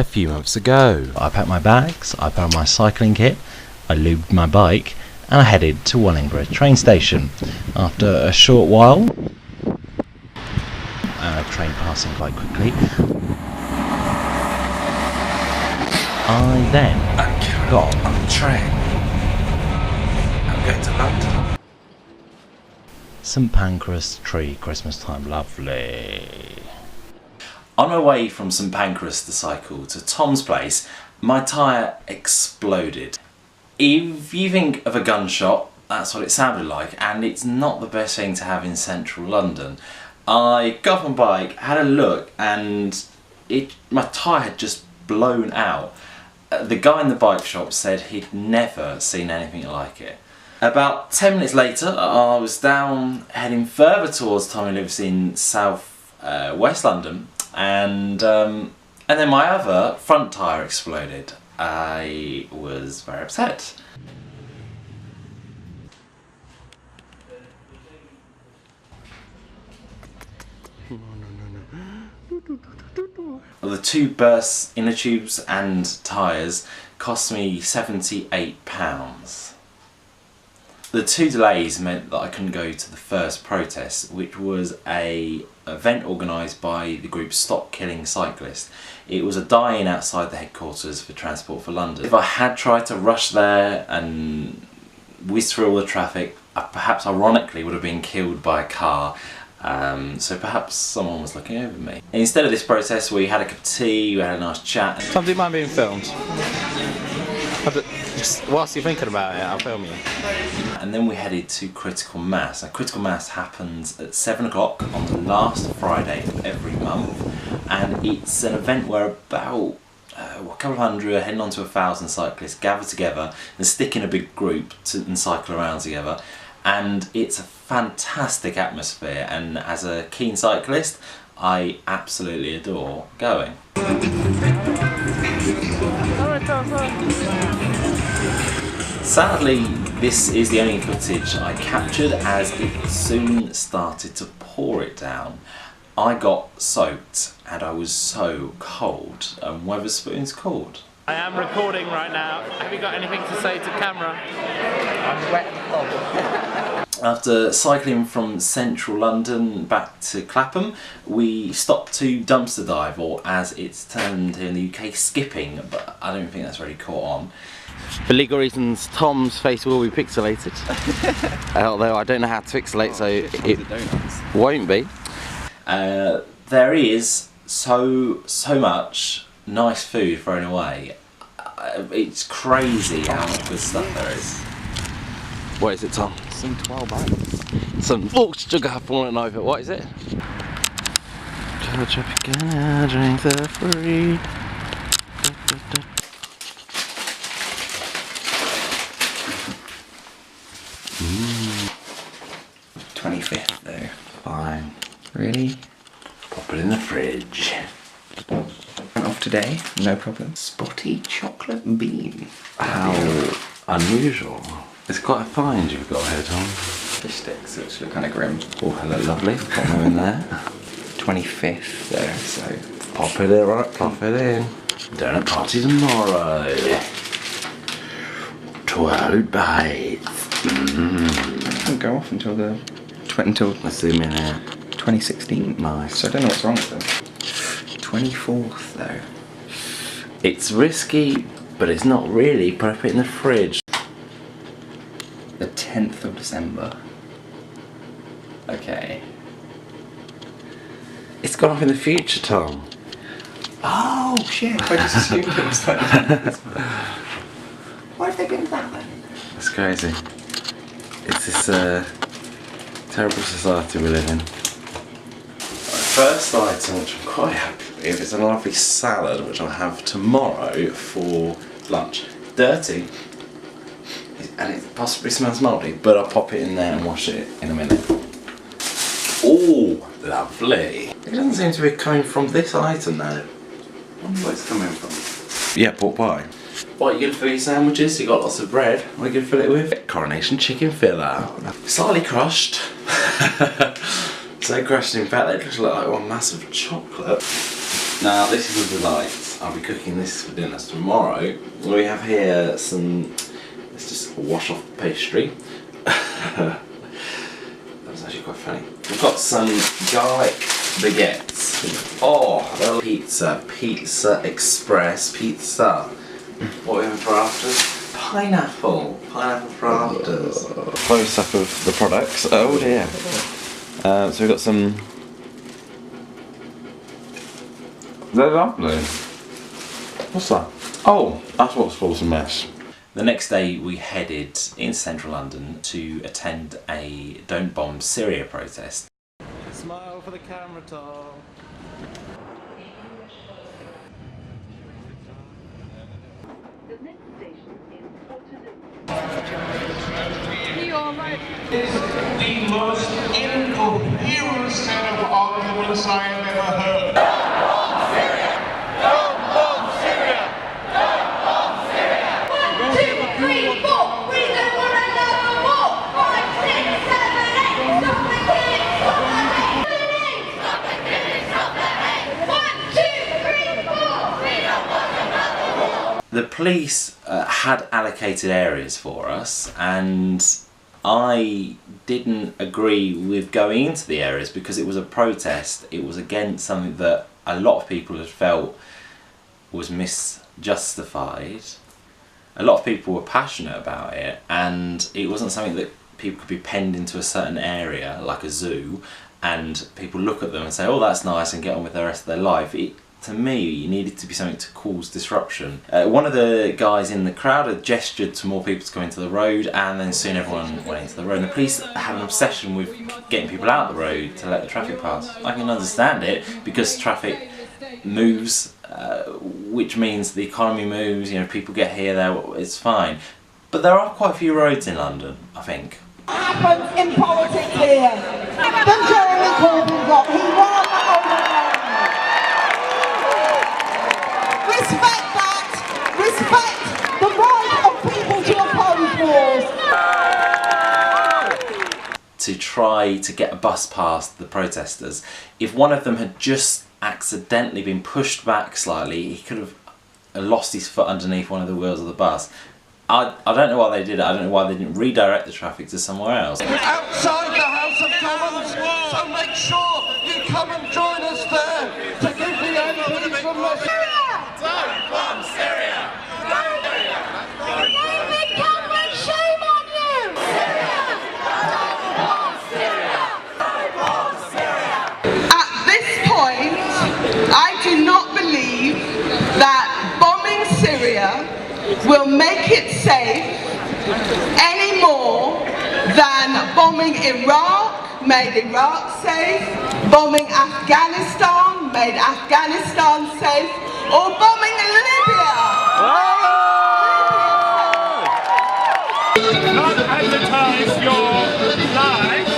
a few months ago. I packed my bags, I put on my cycling kit, I lubed my bike, and I headed to Wellingborough train station. After a short while, a train passing quite quickly, I then got on the train. I'm going to London. St Pancras tree Christmas time, lovely. On my way from St Pancras the cycle to Tom's place, my tyre exploded. If you think of a gunshot, that's what it sounded like, and it's not the best thing to have in central London. I got off my bike, had a look, and my tyre had just blown out. The guy in the bike shop said he'd never seen anything like it. About 10 minutes later, I was down heading further towards Tom, who lives in West London, and then my other front tyre exploded. I was very upset. The two burst inner tubes and tyres cost me £78. The two delays meant that I couldn't go to the first protest, which was an event organised by the group Stop Killing Cyclists. It was a die-in outside the headquarters for Transport for London. If I had tried to rush there and whiz through all the traffic, I perhaps ironically would have been killed by a car. So perhaps someone was looking over me. And instead of this protest, we had a cup of tea, we had a nice chat. Tom, do you mind being filmed? Just whilst you're thinking about it, I'll film you. And then we headed to Critical Mass. Now, Critical Mass happens at 7 o'clock on the last Friday of every month, and it's an event where about a couple of hundred, heading on to 1,000 cyclists gather together and stick in a big group and cycle around together. And it's a fantastic atmosphere, and as a keen cyclist, I absolutely adore going. Sadly, this is the only footage I captured, as it soon started to pour it down. I got soaked and I was so cold, and Wetherspoon's cold. I am recording right now. Have you got anything to say to camera? I'm wet and cold. After cycling from central London back to Clapham, we stopped to dumpster dive, or as it's termed here in the UK, skipping, but I don't think that's really caught on. For legal reasons, Tom's face will be pixelated. Although I don't know how to pixelate, so it won't be. There is so much nice food thrown away. It's crazy how much good stuff there is. What is it, Tom? Some 12 bites. Some sugar falling over. What is it? Drink the free. 25th though. Fine. Really? Pop it in the fridge. Went off today, no problem. Spotty chocolate bean. How unusual. It's quite a find you've got here, Tom. Fish sticks, which look kind of grim. Oh, hello, lovely. Pop them in there. 25th though, so. Pop it in, right? Pop it in. Donut party tomorrow. 12 bites. Doesn't go off until Let's zoom in here. 2016. Nice. So I don't know what's wrong with them. 24th though. It's risky, but it's not really. Put it in the fridge. The 10th of December. Okay. It's gone off in the future, Tom. Oh shit! I just assumed it was like. Why have they been that then? That's crazy. It's this terrible society we live in. First item, which I'm quite happy with, is a lovely salad, which I'll have tomorrow for lunch. Dirty, and it possibly smells mouldy, but I'll pop it in there and wash it in a minute. Oh, lovely. It doesn't seem to be coming from this item though. I wonder where it's coming from. Yeah, pork pie. What, you good for your sandwiches? You got lots of bread. What are you going to fill it with? Coronation chicken filler. Slightly crushed. So crushed in fact that it looks like one massive chocolate. Now this is a delight. I'll be cooking this for dinner tomorrow. We have here some, let's just wash off the pastry. That was actually quite funny. We've got some garlic baguettes. Oh, pizza express pizza. What are we having for afters? Pineapple for afters. Close up of the products. Oh dear. So we've got some. They're lovely. What's that? Oh, that's what's caused a mess. The next day we headed in central London to attend a Don't Bomb Syria protest. Smile for the camera, Tom. Is the most incoherent set of arguments I have ever heard. Bomb Syria! Bomb Syria! Bomb Syria! 1, 2, 3, 4. We don't want another war. 5, 6, 7, 8. Stop the killing! Stop the killing! Stop the killing! Stop the hate! 1, 2, 3, 4. We don't want another war. The police had allocated areas for us, and I didn't agree with going into the areas because it was a protest. It was against something that a lot of people had felt was misjustified. A lot of people were passionate about it, and it wasn't something that people could be penned into a certain area like a zoo and people look at them and say, oh, that's nice, and get on with the rest of their life. To me, it needed to be something to cause disruption. One of the guys in the crowd had gestured to more people to come into the road, and then soon everyone went into the road. And the police have an obsession with getting people out the road to let the traffic pass. I can understand it, because traffic moves, which means the economy moves, you know, people get here, there, it's fine. But there are quite a few roads in London, I think. What happens in politics here? The Jeremy Corbyn got, he won overnight. Respect that! Respect the right of people to oppose wars! To try to get a bus past the protesters. If one of them had just accidentally been pushed back slightly, he could have lost his foot underneath one of the wheels of the bus. I don't know why they did it. I don't know why they didn't redirect the traffic to somewhere else. We're outside the House of Commons, so make sure you come and join us there to give the MPs from the... Don't bomb Syria! Don't bomb Syria! Cameron, shame on you! Syria! Don't bomb Syria! Don't bomb Syria! At this point, I do not believe that bombing Syria will make it safe any more than bombing Iraq made Iraq safe, bombing Afghanistan made Afghanistan safe, or bombing Libya. Not advertise your lies.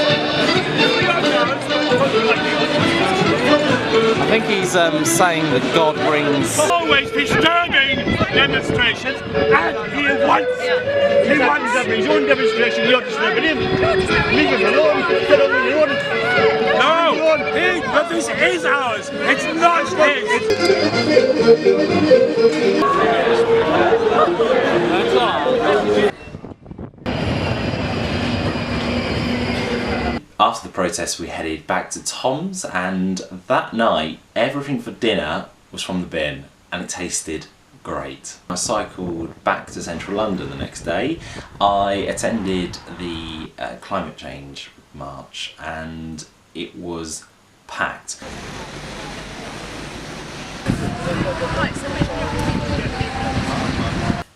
I think he's saying that God brings... Always disturbing demonstrations, and he wants his own demonstration. You're disturbing him. Leave him alone. Get on the road. No, but this is ours. It's not his. That's all. After the protest, we headed back to Tom's, and that night everything for dinner was from the bin, and it tasted great. I cycled back to central London the next day. I attended the climate change march, and it was packed.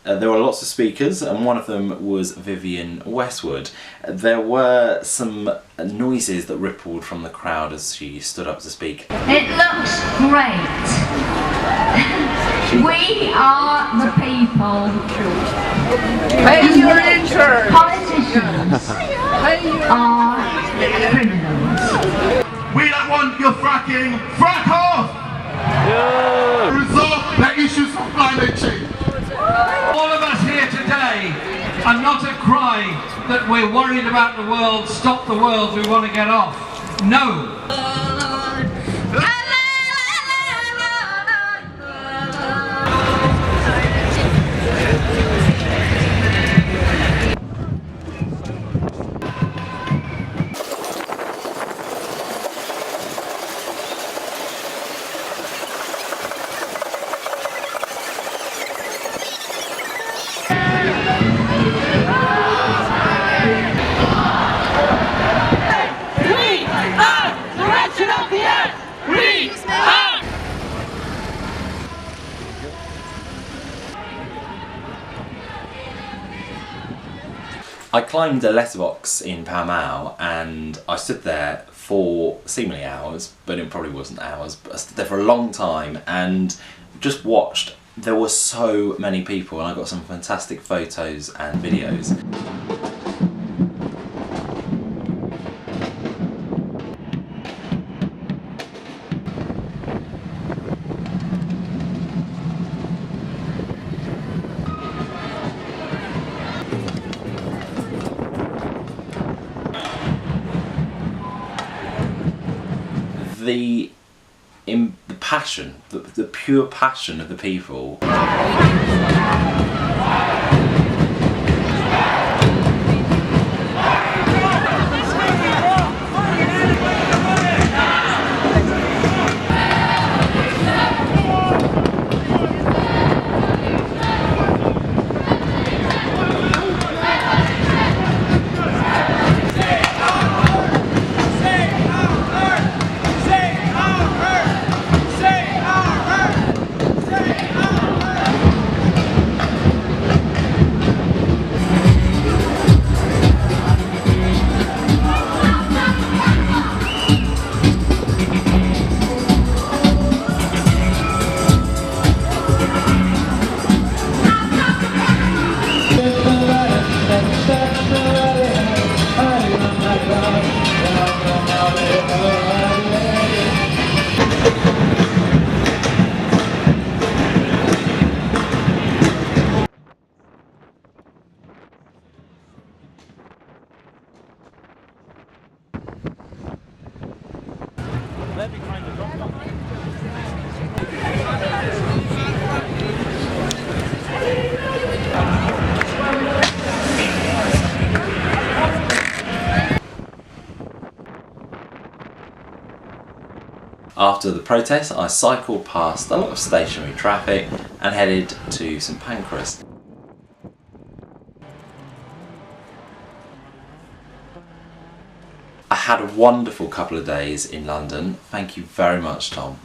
There were lots of speakers, and one of them was Vivienne Westwood. There were some noises that rippled from the crowd as she stood up to speak. It looks great. We are the people. Politicians are criminals. We don't want your fracking. Frack off! Resolve the issues of climate change. All of us here today are not a cry that we're worried about the world, stop the world, we want to get off. No. I climbed a letterbox in Pall Mall and I stood there for seemingly hours, but it probably wasn't hours, but I stood there for a long time and just watched. There were so many people and I got some fantastic photos and videos. The passion, the pure passion of the people. After the protest, I cycled past a lot of stationary traffic and headed to St Pancras. I had a wonderful couple of days in London. Thank you very much, Tom.